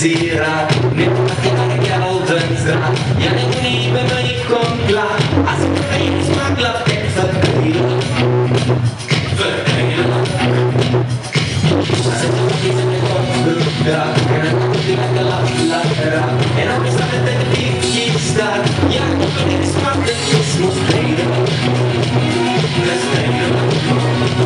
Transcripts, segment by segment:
Zira, met wat gelden draad. Ja, ik niet bij mij komt klaar. Als ik er eens makkelijk en verdelen. Als ik nog iets in mijn kop draag. En dan komt die lekker laat. En dan is dat het een liefje staat. Ja, ik ben eens makkelijk, is moet spelen. Let's spelen.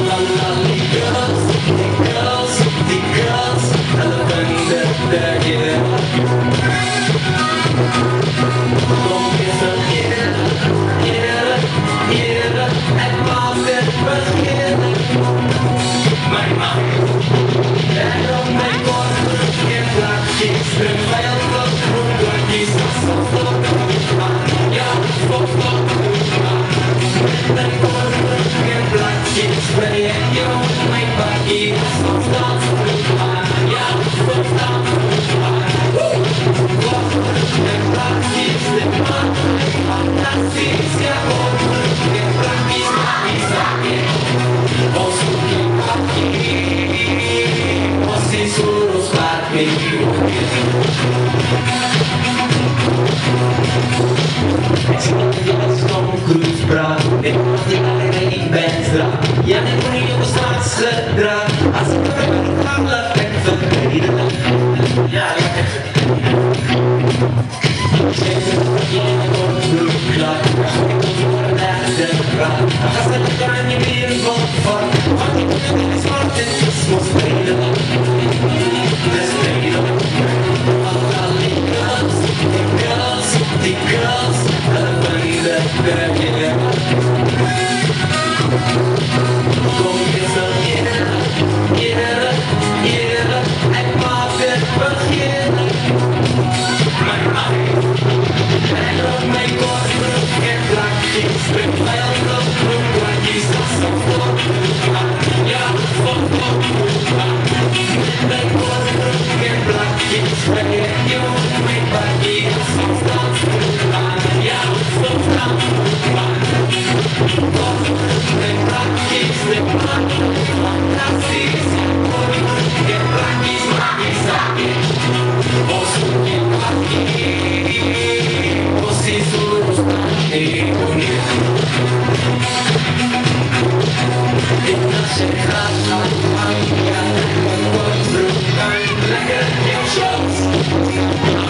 La la, die girls, die girls, die girls. En dan ben ik de girl. Kom eens een eerder, en maak het beginnen. Mijn man, en op mijn borst, geen plakjes, een vijl van broedertjes, soms nog een man, ja, soms nog een man. Met mijn borst, geen plakjes, ben je jong, mijn bakje, soms dans een man, ja, soms dans een man. Geen plakjes, een man, fantastisch, ja, geen plakjes, maar die zaken. Você solo sparchi en si je Tom Cruise praat en die alleen ik ben straat. Ja, en toen je op straat gedraad, als ik er met een laat en verbreden. Ja, je wordt terug klaar, ik moet je worden naar de raad. Ga ze niet aan je weer van, want ik ben niet smart en is moet spelen. Let's spelen. All the girls, die girls, die girls, en dan de bergen. Kom eens een eerder, en maak het beginnen. Mijn mind, en op mijn kort, geen plakjes, een vijl van broekjes, dat is een voortgaan. Ja, voortgaan. Met mijn kort, geen plakjes, ben je jong, mijn bakje, soms dans voortgaan. Ja, soms dans voortgaan. Geen plakjes, een man, fantastisch, geen plakjes, maar die zaken. Você solo sparchi in nasze krasna mania, podróżań, lekker nie shows.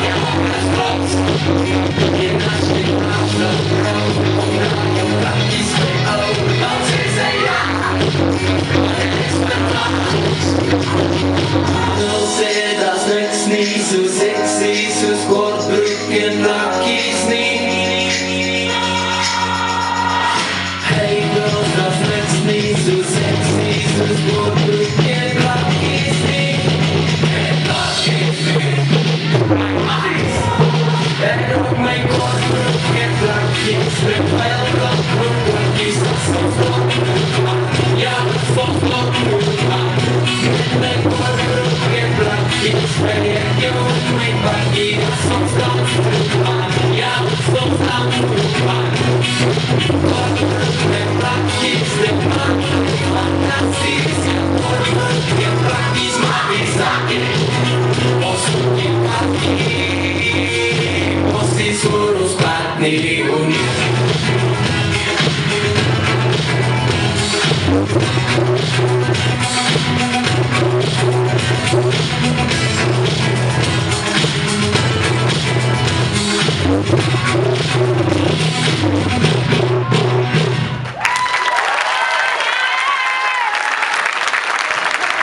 Ja mogę spać, nie nasze krasna mania, plaki swe auto, ze ja. No sé, das nichts nie so sexy, so sportbrücken, plakis nie. Hey girls, das nichts nie so sexy, so sportbrücken, plakis nie. Hey, plakis nie. En op mijn kortbrücken, plakis, met welkom broertjes, dat is soms nog een ja, soms nog een met mijn kortbrücken, plakis, ben je jong, mijn bakje, soms dans een ja, soms dans een kortbrücken, plakis, de man, fantastisch, ja, kortbrücken, plakis, maar die zaken, posłuchaj bakje. Você solo sparchi uniti.